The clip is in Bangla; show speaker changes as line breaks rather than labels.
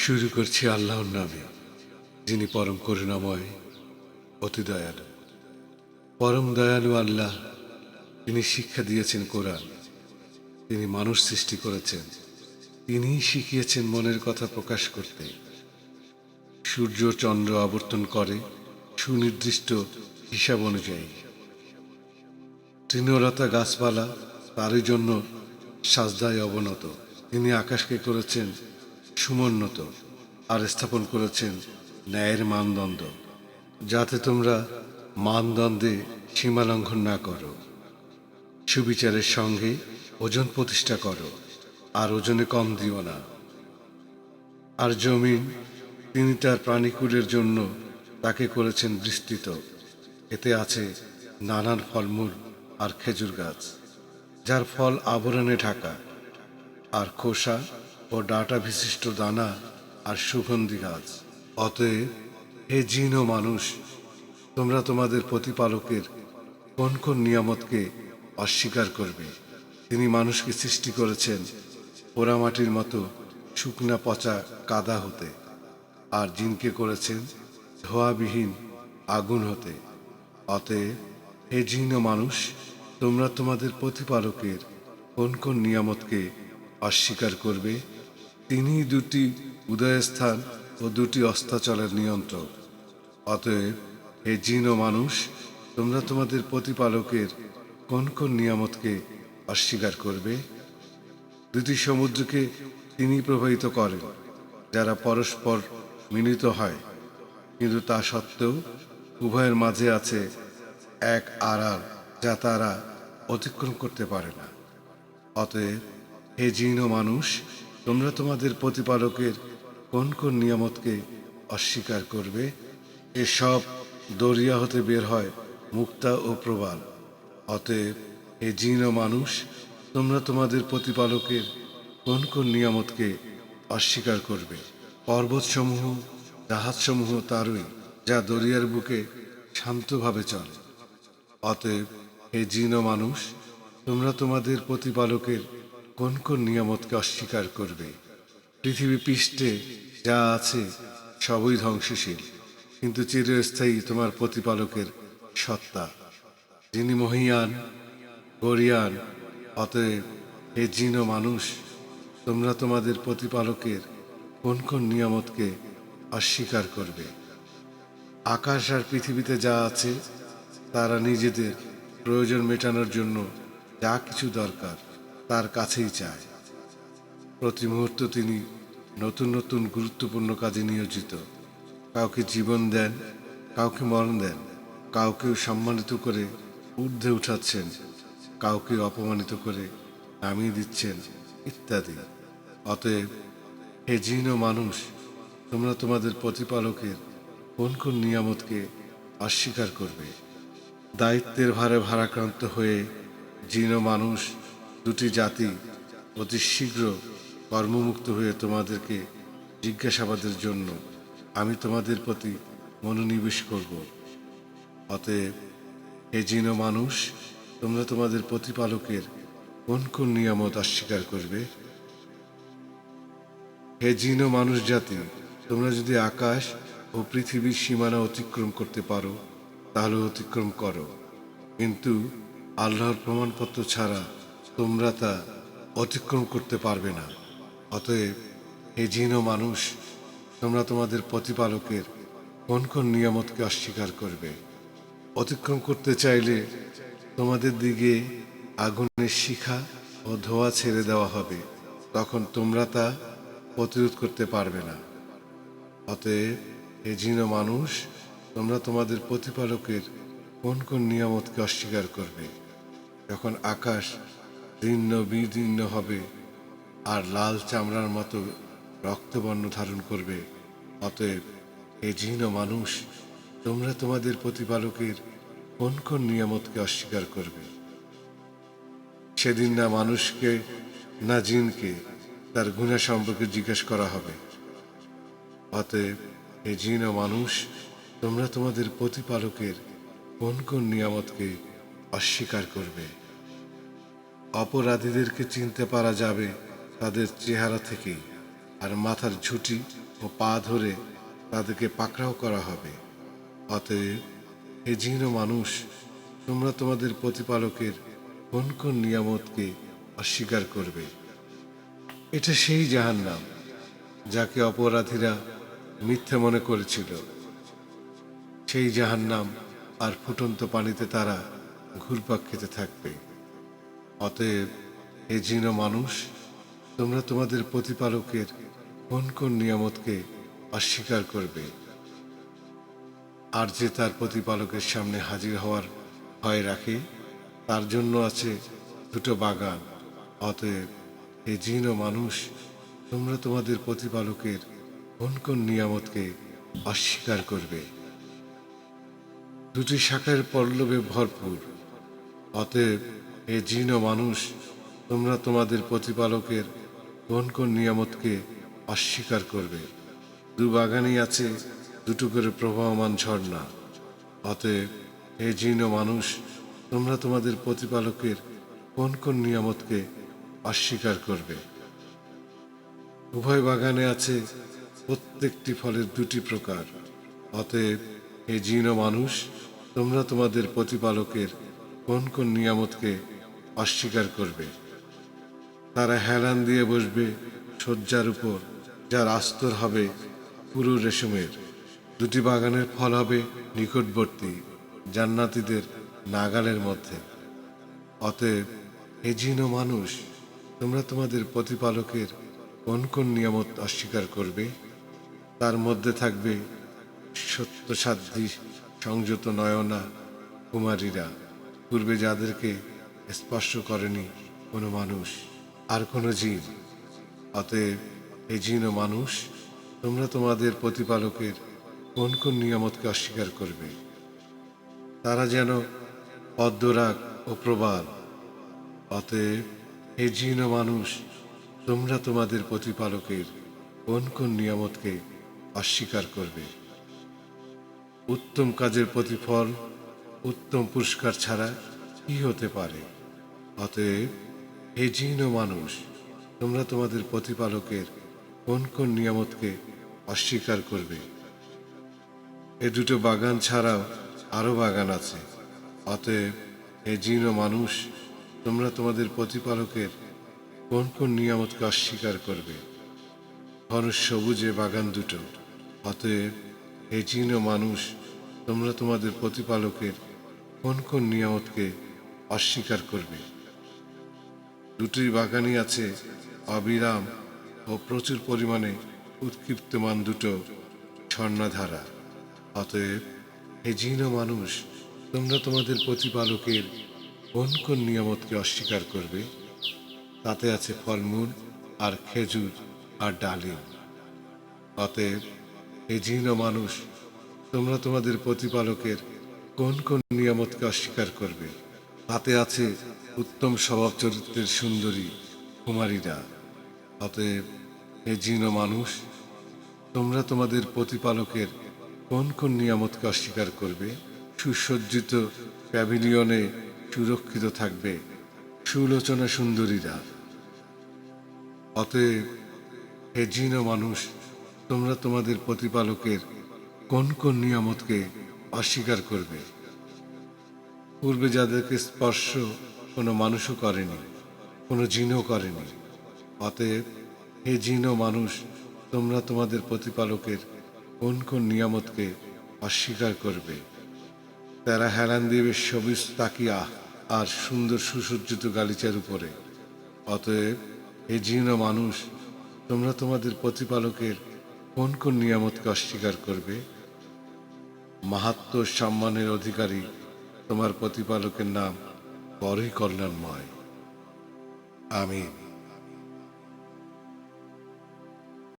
শুরু করছি আল্লাহর নামে, যিনি পরম করুণাময়, অতি দয়ালু। পরম দয়ালু আল্লাহ, তিনি শিক্ষা দিয়েছেন কোরআন। তিনি মানুষ সৃষ্টি করেছেন, তিনিই শিখিয়েছেন মনের কথা প্রকাশ করতে। সূর্য চন্দ্র আবর্তন করে সুনির্দিষ্ট হিসাব অনুযায়ী। তৃণলতা গাছপালা তারই জন্য সাজদায় অবনত। তিনি আকাশকে করেছেন সমুন্নত আর স্থাপন করেছেন ন্যায়ের মানদণ্ড, যাতে তোমরা মানদণ্ডে সীমালঙ্ঘন না করো। সুবিচারের সঙ্গে ওজন প্রতিষ্ঠা করো, আর ওজনে কম দিও না। আর জমিন, তিনি তার প্রাণীকুলের জন্য তাকে করেছেন বিস্তৃত। এতে আছে নানান ফলমূল আর খেজুর গাছ, যার ফল আবরণে ঢাকা, আর খোসা ও ডাঁটা বিশিষ্ট দানা আর সুগন্ধি গাছ। অতএব হে জিন ও মানুষ, তোমরা তোমাদের প্রতিপালকের কোন কোন নিয়ামতকে অস্বীকার করবে? তিনি মানুষকে সৃষ্টি করেছেন পোড়ামাটির মতো শুকনা পচা কাদা হতে, আর জিনকে করেছেন ধোঁয়াবিহীন আগুন হতে। অতএব হে জিন ও মানুষ, তোমরা তোমাদের প্রতিপালকের কোন কোন নিয়ামতকে অস্বীকার করবে? তিনিই দুটি উদয়স্থান ও দুটি অস্তাচলের নিয়ন্ত্রক। অতএব হে জিন ও মানুষ, তোমরা তোমাদের প্রতিপালকের কোন কোন নিয়ামতকে অস্বীকার করবে? দুটি সমুদ্রকে তিনি প্রবাহিত করেন, যারা পরস্পর মিলিত হয়, কিন্তু তা সত্ত্বেও উভয়ের মাঝে আছে এক আড়াল, যা তারা অতিক্রম করতে পারে না। অতএব হে জিন ও মানুষ, তোমরা তোমাদের প্রতিপালকের কোন কোন নিয়ামতকে অস্বীকার করবে? এসব দরিয়া হতে বের হয় মুক্তা ও প্রবাল। অতএব হে জিন ও মানুষ, তোমরা তোমাদের প্রতিপালকের কোন কোন নিয়ামতকে অস্বীকার করবে? পর্বতসমূহ, জাহাজসমূহ তারই, যা দরিয়ার বুকে শান্তভাবে চলে। অতএব হে জিন ও মানুষ, তোমরা তোমাদের প্রতিপালকের কোন কোন নিয়ামতকে অস্বীকার করবে? পৃথিবী পৃষ্ঠে যা আছে সবই ধ্বংসশীল, কিন্তু চিরস্থায়ী তোমার প্রতিপালকের সত্তা, যিনি মহিয়ান, গরিয়ান। অতএব হে জিন ও মানুষ, তোমরা তোমাদের প্রতিপালকের কোন কোন নিয়ামতকে অস্বীকার করবে? আকাশ আর পৃথিবীতে যা আছে, তারা নিজেদের প্রয়োজন মেটানোর জন্য যা কিছু দরকার তার কাছেই চায়। প্রতি মুহূর্ত তিনি নতুন নতুন গুরুত্বপূর্ণ কাজে নিয়োজিত। কাউকে জীবন দেন, কাউকে মরণ দেন, কাউকে সম্মানিত করে ঊর্ধ্বে উঠাচ্ছেন, কাউকে অপমানিত করে নামিয়ে দিচ্ছেন, ইত্যাদি। অতএব হে জিন ও মানুষ, তোমরা তোমাদের প্রতিপালকের কোন কোন নিয়ামতকে অস্বীকার করবে? দায়িত্বের ভারে ভারাক্রান্ত হয়ে জিন ও মানুষ দুটি জাতি অতি শীঘ্র কর্মমুক্ত হয়ে তোমাদেরকে জিজ্ঞাসাবাদের জন্য আমি তোমাদের প্রতি মনোনিবেশ করব। অতএব হে জিন ও মানুষ, তোমরা তোমাদের প্রতিপালকের কোন কোন নিয়ামত অস্বীকার করবে? হে জিন ও মানুষ জাতি, তোমরা যদি আকাশ ও পৃথিবীর সীমানা অতিক্রম করতে পারো, তাহলে অতিক্রম করো, কিন্তু আল্লাহর প্রমাণপত্র ছাড়া তোমরা তা অতিক্রম করতে পারবে না। অতএব হে জিন ও মানুষ, তোমরা তোমাদের প্রতিপালকের কোন কোন নিয়ামতকে অস্বীকার করবে? অতিক্রম করতে চাইলে তোমাদের দিকে আগুনের শিখা ও ধোঁয়া ছেড়ে দেওয়া হবে, তখন তোমরা তা প্রতিরোধ করতে পারবে না। অতএব হে জিন ও মানুষ, তোমরা তোমাদের প্রতিপালকের কোন কোন নিয়ামতকে অস্বীকার করবে? যখন আকাশ দীর্ণ বিদীর্ণ হবে আর লাল চামড়ার মতো রক্তবর্ণ ধারণ করবে, অতএব হে জিন ও মানুষ, তোমরা তোমাদের প্রতিপালকের কোন কোন নিয়ামতকে অস্বীকার করবে? সেদিন না মানুষকে না জিনকে তার গুনাহ সম্পর্কে জিজ্ঞেস করা হবে। অতএব হে জিন ও মানুষ, তোমরা তোমাদের প্রতিপালকের কোন কোন নিয়ামতকে অস্বীকার করবে? অপরাধীদেরকে চিনতে পারা যাবে তাদের চেহারা থেকেই, আর মাথার ঝুঁটি ও ও পা ধরে তাদেরকে পাকড়াও করা হবে। অতএব হে জিন ও মানুষ, তোমরা তোমাদের প্রতিপালকের কোন কোন নিয়ামতকে অস্বীকার করবে? এটা সেই জাহান্নাম যাকে অপরাধীরা মিথ্যে মনে করেছিল। সেই জাহান্নাম আর ফুটন্ত পানিতে তারা ঘুরপাক খেতে থাকবে। অতএব হে জিন ও মানুষ, তোমরা তোমাদের প্রতিপালকের কোন কোন নিয়ামতকে অস্বীকার করবে? আর যে তার প্রতিপালকের সামনে হাজির হওয়ার ভয় রাখে, তার জন্য আছে দুটো বাগান। অতএব হে জিন ও মানুষ, তোমরা তোমাদের প্রতিপালকের কোন কোন নিয়ামতকে অস্বীকার করবে? দুটি শাখার পল্লবে ভরপুর। অতএব হে জিন ও মানুষ, তোমরা তোমাদের প্রতিপালকের কোন কোন নিয়ামতকে অস্বীকার করবে? দু বাগানেই আছে দুটো করে প্রবাহমান ঝর্ণা। অতএব হে জিন ও মানুষ, তোমরা তোমাদের প্রতিপালকের কোন কোন নিয়ামতকে অস্বীকার করবে? উভয় বাগানে আছে প্রত্যেকটি ফলের দুটি প্রকার। অতএব হে জিন ও মানুষ, তোমরা তোমাদের প্রতিপালকের কোন কোন নিয়ামতকে অস্বীকার করবে? তারা হেলান দিয়ে বসবে শয্যার উপর, যার আস্তর হবে পুরো রেশমের। দুটি বাগানের ফল হবে নিকটবর্তী, জান্নাতীদের নাগালের মধ্যে। অতএব হে জিন ও মানুষ, তোমরা তোমাদের প্রতিপালকের কোন কোন নিয়ামত অস্বীকার করবে? তার মধ্যে থাকবে সত্যসাধ্যী সংযত নয়না কুমারীরা, পূর্বে যাদেরকে স্পর্শ করেনি কোনো মানুষ আর কোনো জিন। অতএব এই জিন ও মানুষ, তোমরা তোমাদের প্রতিপালকের কোন কোন নিয়ামতকে অস্বীকার করবে? তারা যেন পদ্মরাগ ও প্রবাল। অতএব হে জিন ও মানুষ, তোমরা তোমাদের প্রতিপালকের কোন কোন নিয়ামতকে অস্বীকার করবে? উত্তম কাজের প্রতিফল উত্তম পুরস্কার ছাড়া কি হতে পারে? অতএব হে জিন ও মানুষ, তোমরা তোমাদের প্রতিপালকের কোন কোন নিয়ামতকে অস্বীকার করবে? এ দুটো বাগান ছাড়াও আরো বাগান আছে। অতএব হে জিন ও মানুষ, তোমরা তোমাদের প্রতিপালকের কোন কোন নিয়ামতকে অস্বীকার করবে? ঘন সবুজে বাগান দুটো। অতএব হে জিন ও মানুষ, তোমরা তোমাদের প্রতিপালকের কোন কোন নিয়ামতকে অস্বীকার করবে? দুটি বাগানই আছে অবিরাম ও প্রচুর পরিমাণে উৎক্ষিপ্তমান দুটো ঝর্ণাধারা। অতএব হে জিন ও মানুষ, তোমরা তোমাদের প্রতিপালকের কোন কোন নিয়ামতকে অস্বীকার করবে? তাতে আছে ফলমূল আর খেজুর আর ডালিম। অতএব হে জিন ও মানুষ, তোমরা তোমাদের প্রতিপালকের কোন কোন নিয়ামতকে অস্বীকার করবে? তাতে আছে উত্তম স্বভাব চরিত্রের সুন্দরী কুমারীরা। অতএব হে জিন ও মানুষ, তোমরা তোমাদের প্রতিপালকের কোন কোন নিয়ামতকে অস্বীকার করবে? সুসজ্জিত প্যাভিলিয়নে সুরক্ষিত থাকবে সুলোচনা সুন্দরীরা। অতএব হে জিন ও মানুষ, তোমরা তোমাদের প্রতিপালকের কোন কোন নিয়ামতকে অস্বীকার করবে? পূর্বে যাদেরকে স্পর্শ কোনো মানুষও করেনি, কোনো জিনও করেনি। অতএব হে জিন ও মানুষ, তোমরা তোমাদের প্রতিপালকের কোন কোন নিয়ামতকে অস্বীকার করবে? তারা হেলান দিবে সবুজ তাকিয়া আর সুন্দর সুসজ্জিত গালিচার উপরে। অতএব হে জিন ও মানুষ, তোমরা তোমাদের প্রতিপালকের কোন কোন নিয়ামতকে অস্বীকার করবে? মাহাত্ম সম্মানের অধিকারী তোমার প্রতিপালকের নাম বড়ই কল্যাণময়। আমিন।